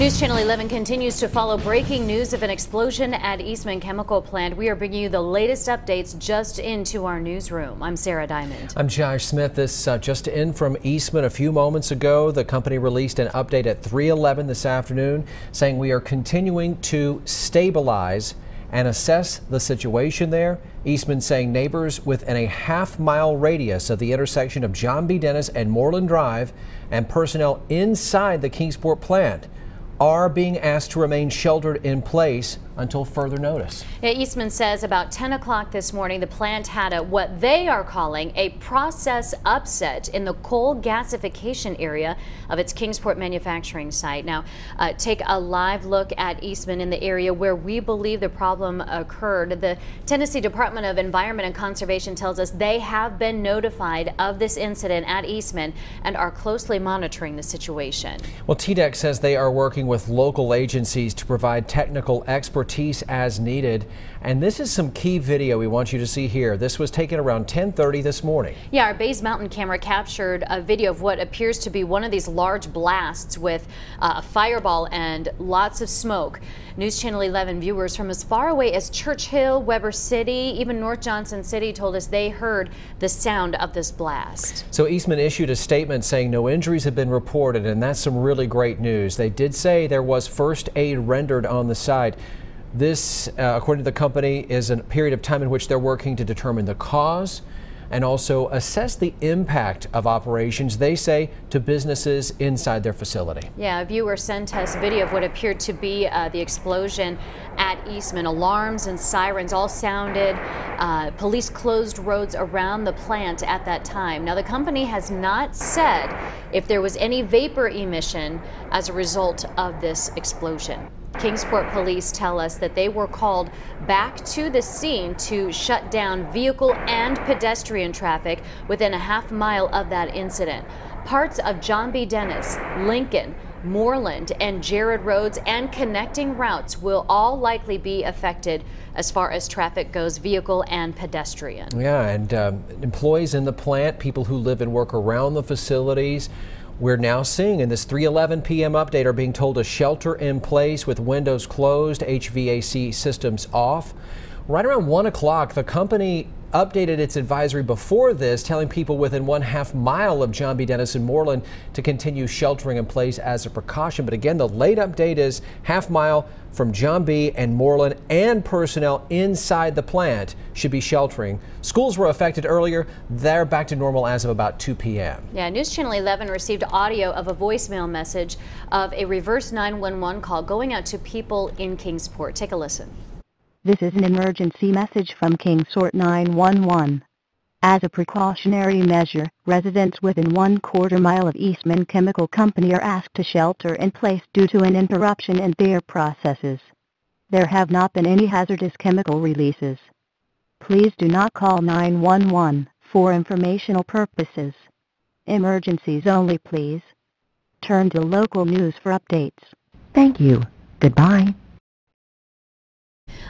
News Channel 11 continues to follow breaking news of an explosion at Eastman Chemical Plant. We are bringing you the latest updates just into our newsroom. I'm Sarah Diamond. I'm Josh Smith. This just in from Eastman a few moments ago. The company released an update at 3:11 this afternoon saying we are continuing to stabilize and assess the situation there. Eastman saying neighbors within a half-mile radius of the intersection of John B. Dennis and Moreland Drive and personnel inside the Kingsport plant are being asked to remain sheltered in place until further notice. Yeah, Eastman says about 10 o'clock this morning, the plant had what they are calling a process upset in the coal gasification area of its Kingsport manufacturing site. Now, take a live look at Eastman in the area where we believe the problem occurred. The Tennessee Department of Environment and Conservation tells us they have been notified of this incident at Eastman and are closely monitoring the situation. Well, TDEC says they are working with local agencies to provide technical expertise as needed. And this is some key video we want you to see here. This was taken around 10:30 this morning. Yeah, our Bays Mountain camera captured a video of what appears to be one of these large blasts with a fireball and lots of smoke. News Channel 11 viewers from as far away as Churchill, Weber City, even North Johnson City told us they heard the sound of this blast. So Eastman issued a statement saying no injuries have been reported, and that's some really great news. They did say there was first aid rendered on the site. This, according to the company, is a period of time in which they're working to determine the cause and also assess the impact of operations, they say, to businesses inside their facility. Yeah, a viewer sent us video of what appeared to be the explosion at Eastman. Alarms and sirens all sounded. Police closed roads around the plant at that time. Now, the company has not said if there was any vapor emission as a result of this explosion. Kingsport police tell us that they were called back to the scene to shut down vehicle and pedestrian traffic within a half-mile of that incident. Parts of John B. Dennis, Lincoln, Moreland, and Jared roads and connecting routes will all likely be affected as far as traffic goes, vehicle and pedestrian. Yeah, and employees in the plant, people who live and work around the facilities, we're now seeing in this 3:11 p.m. update are being told to shelter in place with windows closed, HVAC systems off. Right around 1 o'clock, the company updated its advisory before this, telling people within 1/2 mile of John B. Dennis and Moreland to continue sheltering in place as a precaution. But again, the late update is 1/2 mile from John B. and Moreland, and personnel inside the plant should be sheltering. Schools were affected earlier. They're back to normal as of about 2 p.m. Yeah, News Channel 11 received audio of a voicemail message of a reverse 911 call going out to people in Kingsport. Take a listen. This is an emergency message from Kingsport 911. As a precautionary measure, residents within 1/4 mile of Eastman Chemical Company are asked to shelter in place due to an interruption in their processes. There have not been any hazardous chemical releases. Please do not call 911 for informational purposes. Emergencies only, please. Turn to local news for updates. Thank you. Goodbye.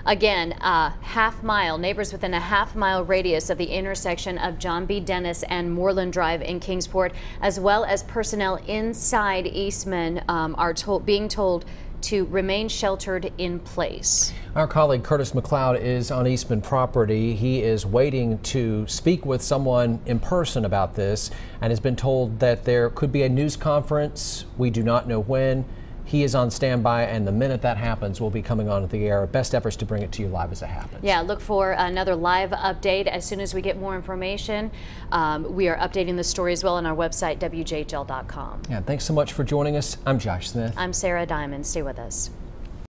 Again, half-mile, neighbors within a half-mile radius of the intersection of John B. Dennis and Moreland Drive in Kingsport, as well as personnel inside Eastman, are being told to remain sheltered in place. Our colleague Curtis McLeod is on Eastman property. He is waiting to speak with someone in person about this and has been told that there could be a news conference. We do not know when. He is on standby, and the minute that happens, we'll be coming on the air. Best efforts to bring it to you live as it happens. Yeah, look for another live update as soon as we get more information. We are updating the story as well on our website, WJHL.com. Yeah, thanks so much for joining us. I'm Josh Smith. I'm Sarah Diamond. Stay with us.